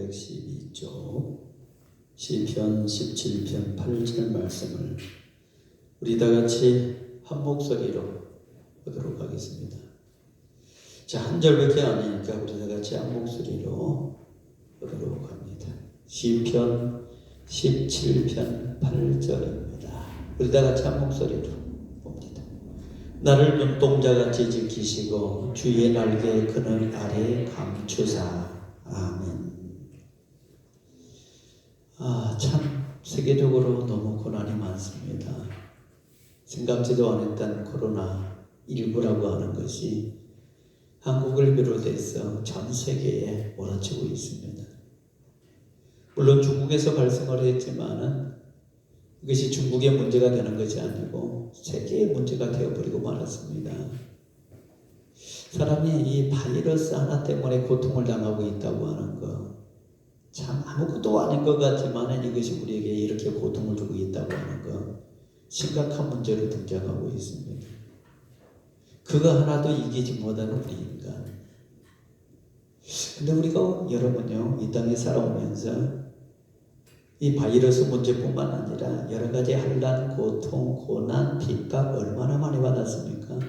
312쪽 시편 17편 8절 말씀을 우리 다 같이 한 목소리로 보도록 하겠습니다. 자, 한 절밖에 아니니까 우리 다 같이 한 목소리로 보도록 합니다. 시편 17편 8절입니다. 우리 다 같이 한 목소리로 봅니다. 나를 눈동자같이 지키시고 주의 날개 그늘 아래 감추사. 아멘. 참 세계적으로 너무 고난이 많습니다. 생각지도 않았던 코로나19라고 하는 것이 한국을 비롯해서 전 세계에 몰아치고 있습니다. 물론 중국에서 발생을 했지만은 이것이 중국의 문제가 되는 것이 아니고 세계의 문제가 되어버리고 말았습니다. 사람이 이 바이러스 하나 때문에 고통을 당하고 있다고 하는 것, 참 아무것도 아닌 것 같지만 이것이 우리에게 이렇게 고통을 주고 있다고 하는 것, 심각한 문제로 등장하고 있습니다. 그거 하나도 이기지 못하는 우리 인간. 근데 우리가 여러분요, 이 땅에 살아오면서 이 바이러스 문제뿐만 아니라 여러 가지 환난, 고통, 고난, 핍박 얼마나 많이 받았습니까?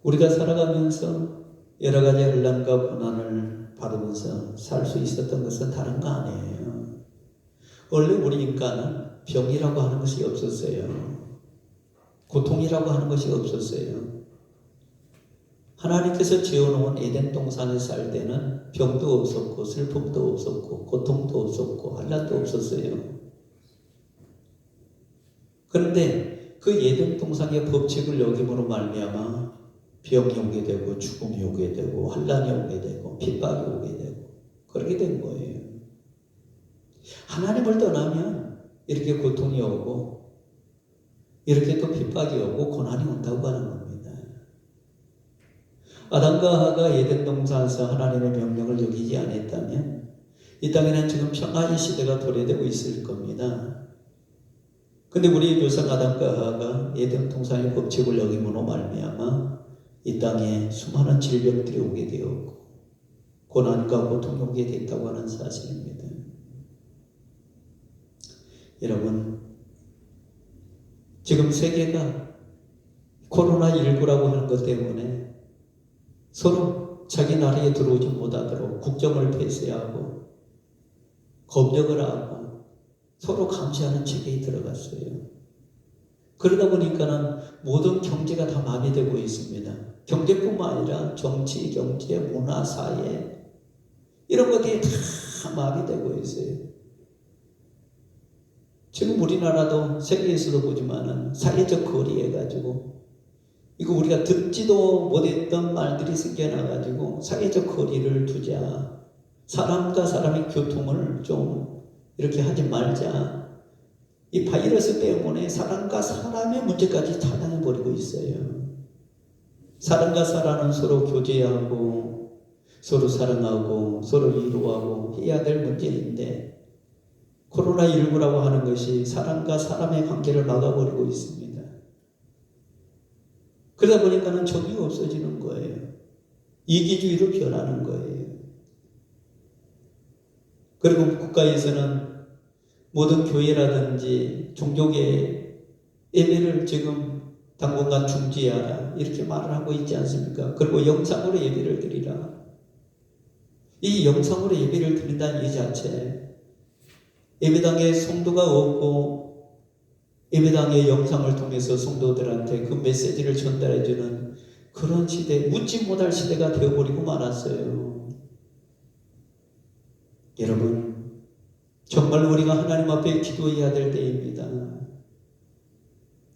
우리가 살아가면서 여러 가지 환난과 고난을 받으면서 살 수 있었던 것은 다른 거 아니에요. 원래 우리 인간은 병이라고 하는 것이 없었어요. 고통이라고 하는 것이 없었어요. 하나님께서 지어놓은 에덴 동산에 살 때는 병도 없었고 슬픔도 없었고 고통도 없었고 환난도 없었어요. 그런데 그 에덴 동산의 법칙을 어김으로 말미암아 병이 오게 되고 죽음이 오게 되고 환난이 오게 되고 핍박이 오게 되고 그렇게 된 거예요. 하나님을 떠나면 이렇게 고통이 오고 이렇게 또 핍박이 오고 고난이 온다고 하는 겁니다. 아담과 하가 에덴 동산에서 하나님의 명령을 어기지 않았다면 이 땅에는 지금 평화의 시대가 도래되고 있을 겁니다. 근데 우리 조상 아담과 하가 에덴 동산의 법칙을 어김으로 말미암아 이 땅에 수많은 질병들이 오게 되었고 고난과 고통이 오게 됐다고 하는 사실입니다. 여러분, 지금 세계가 코로나19라고 하는 것 때문에 서로 자기 나라에 들어오지 못하도록 국정을 폐쇄하고 검역을 하고 서로 감시하는 체계에 들어갔어요. 그러다 보니까는 모든 경제가 다 마비되고 있습니다. 경제뿐만 아니라 정치, 경제, 문화, 사회 이런 것들이 다 마비되고 있어요. 지금 우리나라도 세계에서도 보지만은 사회적 거리 해가지고 이거 우리가 듣지도 못했던 말들이 생겨나가지고 사회적 거리를 두자. 사람과 사람의 교통을 좀 이렇게 하지 말자. 이 바이러스 때문에 사람과 사람의 문제까지 차단해버리고 있어요. 사람과 사람은 서로 교제하고 서로 사랑하고 서로 위로하고 해야 될 문제인데 코로나19라고 하는 것이 사람과 사람의 관계를 막아버리고 있습니다. 그러다 보니까는 정이 없어지는 거예요. 이기주의로 변하는 거예요. 그리고 국가에서는 모든 교회라든지 종교계 예배를 지금 당분간 중지하라 이렇게 말을 하고 있지 않습니까? 그리고 영상으로 예배를 드리라. 이 영상으로 예배를 드린다는 이 자체 예배당에 성도가 없고 예배당의 영상을 통해서 성도들한테 그 메시지를 전달해주는 그런 시대, 묻지 못할 시대가 되어버리고 말았어요. 여러분, 정말 우리가 하나님 앞에 기도해야 될 때입니다.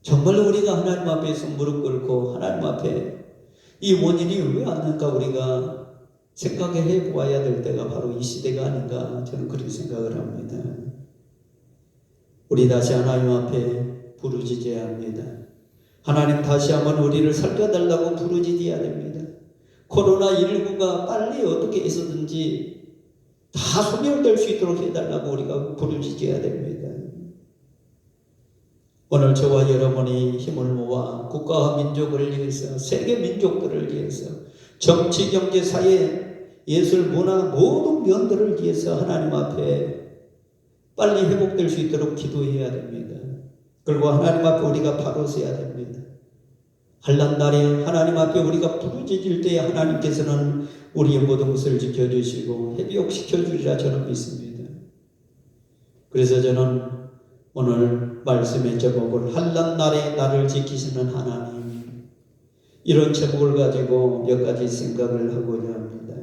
정말 우리가 하나님 앞에서 무릎 꿇고 하나님 앞에 이 원인이 왜 왔는가 우리가 생각해 보아야 될 때가 바로 이 시대가 아닌가 저는 그렇게 생각을 합니다. 우리 다시 하나님 앞에 부르짖어야 합니다. 하나님 다시 한번 우리를 살려달라고 부르짖어야 됩니다. 코로나19가 빨리 어떻게 해서든지 다 소멸될 수 있도록 해달라고 우리가 부르짖어야 됩니다. 오늘 저와 여러분이 힘을 모아 국가와 민족을 위해서 세계 민족들을 위해서 정치, 경제, 사회 예술, 문화 모든 면들을 위해서 하나님 앞에 빨리 회복될 수 있도록 기도해야 됩니다. 그리고 하나님 앞에 우리가 바로 서야 됩니다. 환난 날에 하나님 앞에 우리가 부르짖을 때에 하나님께서는 우리의 모든 것을 지켜주시고 회복시켜주리라 저는 믿습니다. 그래서 저는 오늘 말씀의 제목을 환난 날에 나를 지키시는 하나님, 이런 제목을 가지고 몇 가지 생각을 하고자 합니다.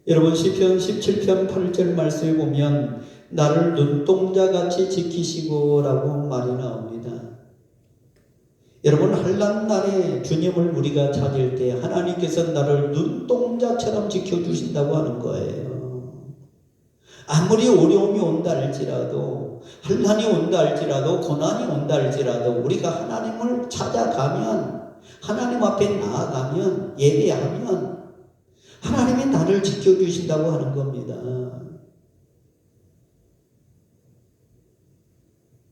여러분, 시편 17편 8절 말씀에 보면 나를 눈동자같이 지키시고 라고 말이 나옵니다. 여러분, 환난 날에 주님을 우리가 찾을 때 하나님께서 나를 눈동자처럼 지켜주신다고 하는 거예요. 아무리 어려움이 온다 할지라도, 환난이 온다 할지라도, 고난이 온다 할지라도 우리가 하나님을 찾아가면, 하나님 앞에 나아가면, 예배하면 하나님이 나를 지켜주신다고 하는 겁니다.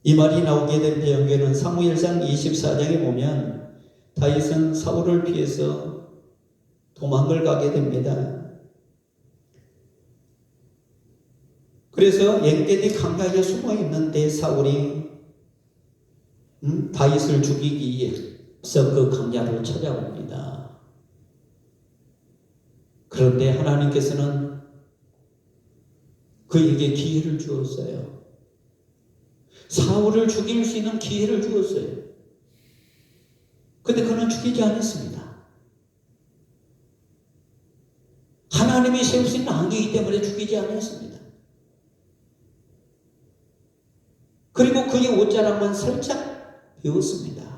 이 말이 나오게 된 배경에는 사무엘상 24장에 보면 다윗은 사울을 피해서 도망을 가게 됩니다. 그래서 엔게디 강가에 숨어 있는데 사울이 다윗을 죽이기 위해서 그 강야를 찾아옵니다. 그런데 하나님께서는 그에게 기회를 주었어요. 사울을 죽일 수 있는 기회를 주었어요. 그런데 그는 죽이지 않았습니다. 하나님이 세우신 왕이기 때문에 죽이지 않았습니다. 그리고 그의 옷자락만 살짝 베었습니다.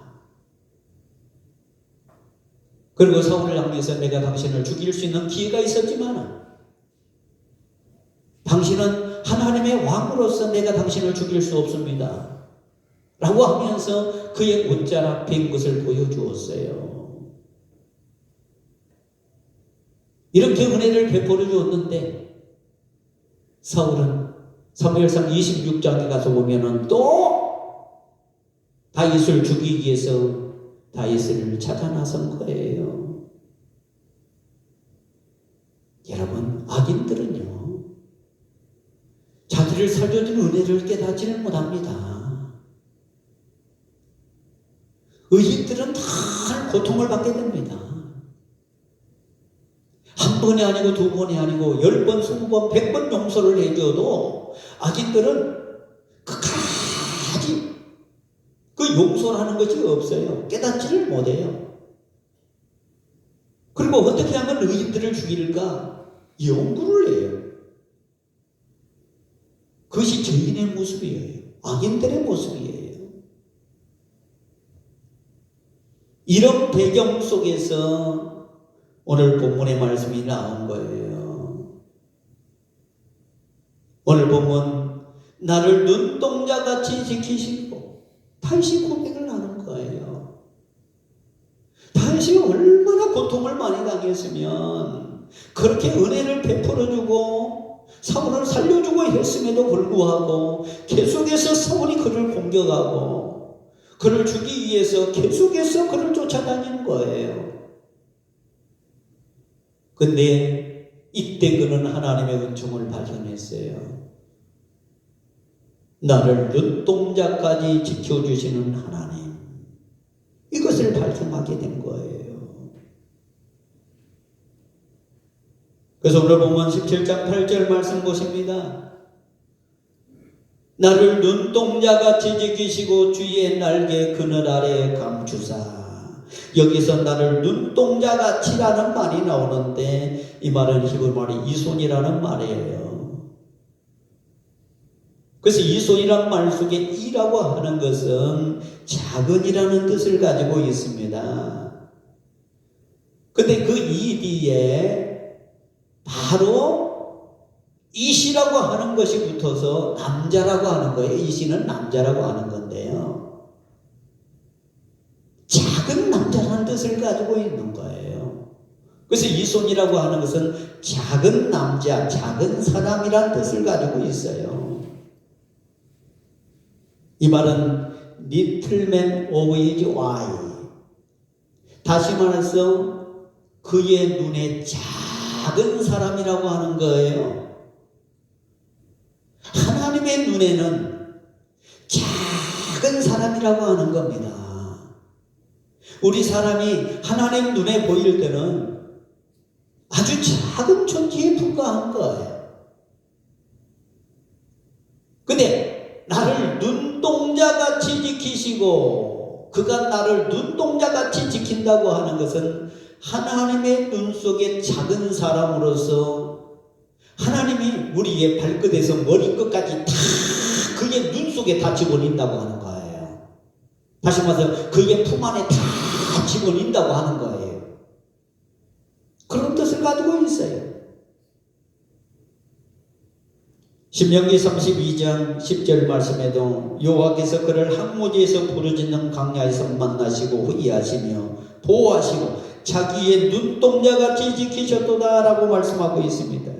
그리고 사울을 향해서 내가 당신을 죽일 수 있는 기회가 있었지만 당신은 하나님의 왕으로서 내가 당신을 죽일 수 없습니다 라고 하면서 그의 옷자락 벤 것을 보여주었어요. 이렇게 은혜를 베풀어 주었는데 사울은 사무엘상 26장에 가서 보면은 또 다윗을 죽이기 위해서 다윗을 찾아 나선 거예요. 여러분, 악인들은요 자기를 살려준 은혜를 깨닫지는 못합니다. 의인들은 다 고통을 받게 됩니다. 한 번이 아니고 두 번이 아니고 10번, 20번, 100번 용서를 해줘도 악인들은 끝까지 그 용서라는 것이 없어요. 깨닫지를 못해요. 그리고 어떻게 하면 의인들을 죽일까? 연구를 해요. 그것이 죄인의 모습이에요. 악인들의 모습이에요. 이런 배경 속에서 오늘 본문의 말씀이 나온 거예요. 오늘 본문 나를 눈동자같이 지키시고 다윗이 고백을 하는 거예요. 다윗이 얼마나 고통을 많이 당했으면 그렇게 은혜를 베풀어주고 사울을 살려주고 했음에도 불구하고 계속해서 사울이 그를 공격하고 그를 죽이기 위해서 계속해서 그를 쫓아다니는 거예요. 근데 이때 그는 하나님의 은총을 발견했어요. 나를 눈동자까지 지켜주시는 하나님, 이것을 발견하게 된 거예요. 그래서 오늘 보면 17장 8절 말씀 보십니다. 나를 눈동자같이 지키시고 주의 날개 그늘 아래 감추사. 여기서 나를 눈동자같이라는 말이 나오는데 이 말은 히브리 말이 이손이라는 말이에요. 그래서 이손이란 말 속에 이라고 하는 것은 작은이라는 뜻을 가지고 있습니다. 근데 그 이 뒤에 바로 이시라고 하는 것이 붙어서 남자라고 하는 거예요. 이시는 남자라고 하는 건데요. 작은 남자라는 뜻을 가지고 있는 거예요. 그래서 이손이라고 하는 것은 작은 남자, 작은 사람이라는 뜻을 가지고 있어요. 이 말은 Little man of his eye. 다시 말해서 그의 눈에 작은 작은 사람이라고 하는 거예요. 하나님의 눈에는 작은 사람이라고 하는 겁니다. 우리 사람이 하나님 눈에 보일 때는 아주 작은 존재에 불과한 거예요. 근데 나를 눈동자같이 지키시고 그가 나를 눈동자같이 지킨다고 하는 것은 하나님의 눈 속에 작은 사람으로서 하나님이 우리의 발끝에서 머리끝까지 다 그의 눈 속에 다 집어넣는다고 하는 거예요. 다시 말해서 그의 품 안에 다 집어넣는다고 하는 거예요. 그런 뜻을 가지고 있어요. 신명기 32장 10절 말씀에도 여호와께서 그를 항무지에서 부르짖는 광야에서 만나시고 회의하시며 보호하시고 자기의 눈동자같이 지키셨도다 라고 말씀하고 있습니다.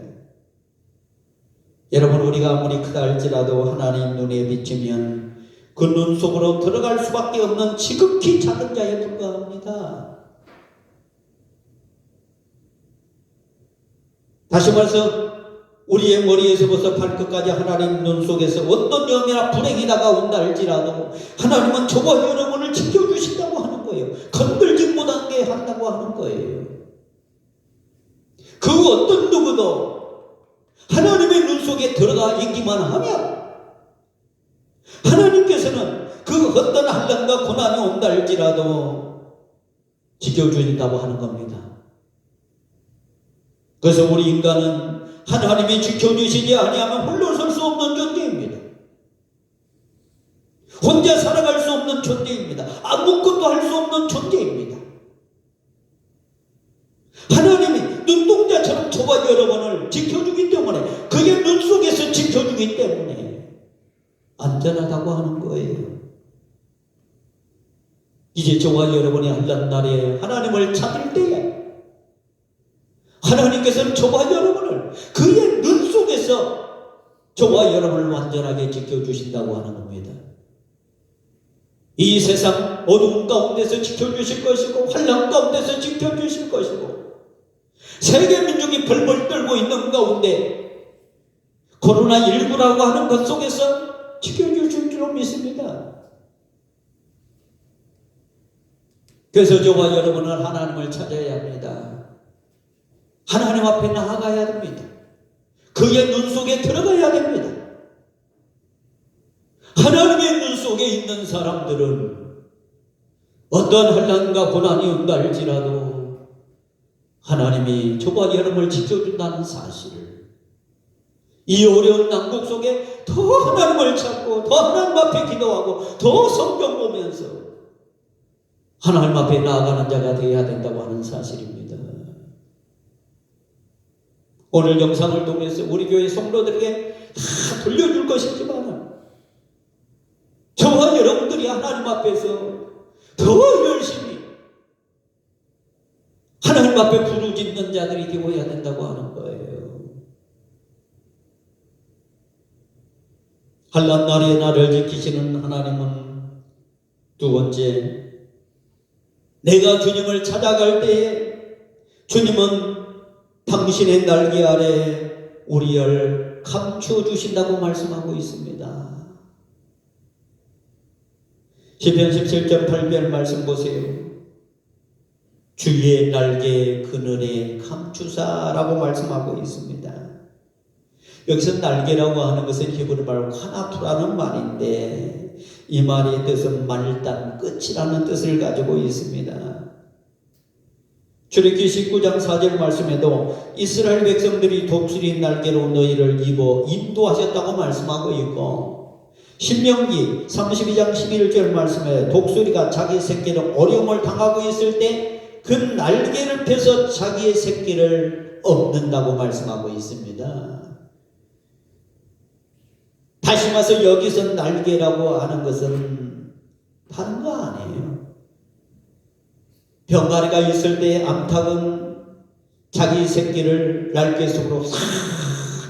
여러분, 우리가 아무리 크다 할지라도 하나님 눈에 비치면 그 눈 속으로 들어갈 수밖에 없는 지극히 작은 자에 불과합니다. 다시 말해서 우리의 머리에서부터 발끝까지 하나님 눈 속에서 어떤 영이나 불행이 다가온다 할지라도 하나님은 저와 여러분을 지켜주신다고 하는 거예요. 건들지 못하게 한다고 하는 거예요. 그 어떤 누구도 하나님의 눈 속에 들어가 있기만 하면 하나님께서는 그 어떤 환난과 고난이 온다 할지라도 지켜주신다고 하는 겁니다. 그래서 우리 인간은 하나님이 지켜주시지 아니하면 홀로 설 수 없는 존재입니다. 혼자 살아갈 수 없는 존재입니다. 아무것도 할 수 없는 존재입니다. 하나님이 눈동자처럼 저와 여러분을 지켜주기 때문에 그의 눈 속에서 지켜주기 때문에 안전하다고 하는 거예요. 이제 저와 여러분이 한단 날에 하나님을 찾을 때에 하나님께서는 저와 여러분을 그의 눈 속에서 저와 여러분을 완전하게 지켜주신다고 하는 겁니다. 이 세상 어두운 가운데서 지켜주실 것이고 환난 가운데서 지켜주실 것이고 세계 민족이 벌벌 떨고 있는 가운데 코로나19라고 하는 것 속에서 지켜주실 줄로 믿습니다. 그래서 저와 여러분은 하나님을 찾아야 합니다. 하나님 앞에 나아가야 됩니다. 그의 눈 속에 들어가야 됩니다. 하나님의 눈 속에 있는 사람들은 어떤 환난과 고난이 온다 할지라도 하나님이 저와 여러분을 지켜준다는 사실을 이 어려운 난국 속에 더 하나님을 찾고 더 하나님 앞에 기도하고 더 성경 보면서 하나님 앞에 나아가는 자가 되어야 된다고 하는 사실입니다. 오늘 영상을 통해서 우리 교회 성도들에게 다 돌려줄 것이지만 저와 여러분들이 하나님 앞에서 더 열심히 하나님 앞에 부르짖는 자들이 되어야 된다고 하는 거예요. 환난 날에 나를 지키시는 하나님은 두 번째, 내가 주님을 찾아갈 때에 주님은 당신의 날개 아래 우리를 감춰주신다고 말씀하고 있습니다. 시편 17.8절 말씀 보세요. 주의 날개 그늘에 감추사라고 말씀하고 있습니다. 여기서 날개라고 하는 것은 히브리 말로 카나프라는 말인데 이 말의 뜻은 말단 끝이라는 뜻을 가지고 있습니다. 출애굽기 19장 4절 말씀에도 이스라엘 백성들이 독수리 날개로 너희를 입어 인도하셨다고 말씀하고 있고 신명기 32장 11절 말씀에 독수리가 자기 새끼를 어려움을 당하고 있을 때 그 날개를 펴서 자기의 새끼를 얻는다고 말씀하고 있습니다. 다시 말해서 여기서 날개라고 하는 것은 다른 거 아니에요. 병아리가 있을 때 암탉은 자기 새끼를 날개 속으로 싹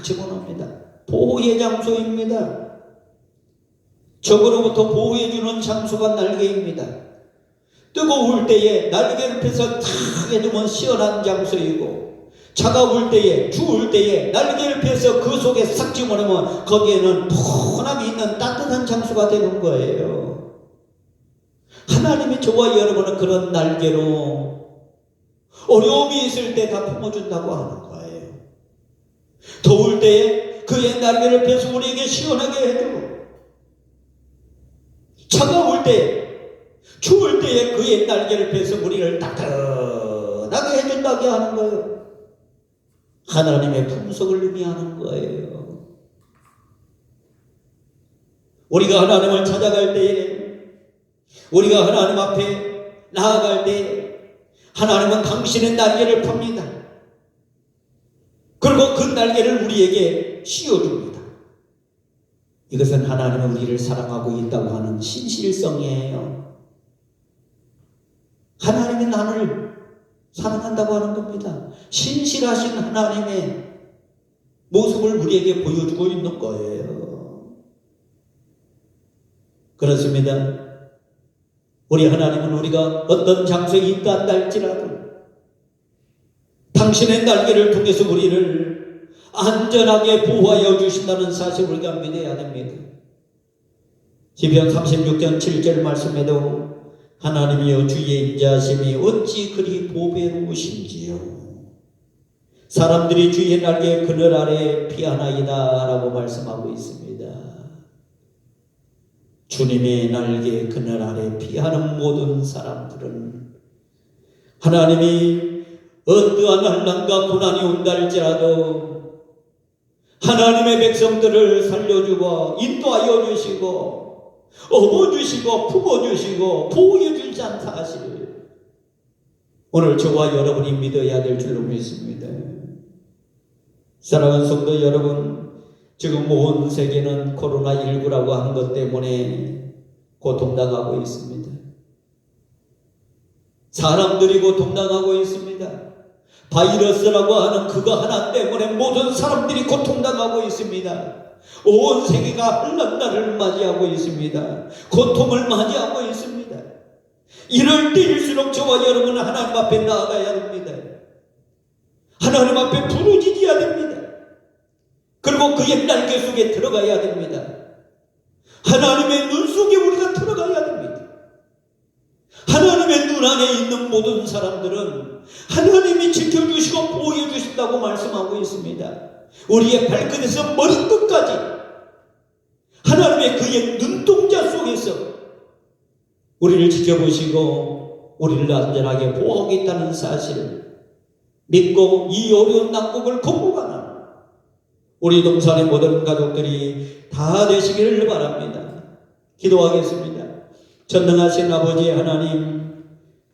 집어넣습니다. 보호의 장소입니다. 적으로부터 보호해주는 장소가 날개입니다. 뜨거울 때에 날개를 펴서 탁 해주면 시원한 장소이고 차가울 때에, 추울 때에 날개를 펴서 그 속에 싹 집어넣으면 거기에는 포근함이 있는 따뜻한 장소가 되는 거예요. 하나님이 저와 여러분은 그런 날개로 어려움이 있을 때 다 품어준다고 하는 거예요. 더울 때에 그의 날개를 펴서 우리에게 시원하게 해주고, 차가울 때, 추울 때에 그의 날개를 펴서 우리를 따뜻하게 해준다고 하는 거예요. 하나님의 품속을 의미하는 거예요. 우리가 하나님을 찾아갈 때에, 우리가 하나님 앞에 나아갈 때 하나님은 당신의 날개를 펴니다. 그리고 그 날개를 우리에게 씌워줍니다. 이것은 하나님은 우리를 사랑하고 있다고 하는 신실성이에요. 하나님이 나를 사랑한다고 하는 겁니다. 신실하신 하나님의 모습을 우리에게 보여주고 있는 거예요. 그렇습니다. 우리 하나님은 우리가 어떤 장소에 있다 한다 할지라도 당신의 날개를 통해서 우리를 안전하게 보호하여 주신다는 사실을 우리가 믿어야 됩니다. 시편 36편 7절 말씀에도 하나님이여 주의 인자하심이 어찌 그리 보배로우신지요. 사람들이 주의 날개 그늘 아래 피하나이다 라고 말씀하고 있습니다. 주님의 날개 그늘 아래 피하는 모든 사람들은 하나님이 어떠한 환난과 고난이 온다 할지라도 하나님의 백성들을 살려주고 인도하여 주시고 업어주시고 품어주시고 보호해 주시는 사실, 오늘 저와 여러분이 믿어야 될 줄로 믿습니다. 사랑하는 성도 여러분, 지금 온 세계는 코로나19라고 하는 것 때문에 고통당하고 있습니다. 사람들이 고통당하고 있습니다. 바이러스라고 하는 그거 하나 때문에 모든 사람들이 고통당하고 있습니다. 온 세계가 환난 날을 맞이하고 있습니다. 고통을 맞이하고 있습니다. 이럴 때일수록 저와 여러분은 하나님 앞에 나아가야 됩니다. 하나님 앞에 부르짖어야 됩니다. 그리고 그의 날개 속에 들어가야 됩니다. 하나님의 눈 속에 우리가 들어가야 됩니다. 하나님의 눈 안에 있는 모든 사람들은 하나님이 지켜주시고 보호해 주신다고 말씀하고 있습니다. 우리의 발끝에서 머리끝까지 하나님의 그의 눈동자 속에서 우리를 지켜보시고 우리를 안전하게 보호하겠다는 사실을 믿고 이 어려운 난국을 극복하는 우리 동산의 모든 가족들이 다 되시기를 바랍니다. 기도하겠습니다. 전능하신 아버지 하나님,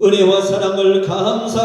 은혜와 사랑을 감사합니다.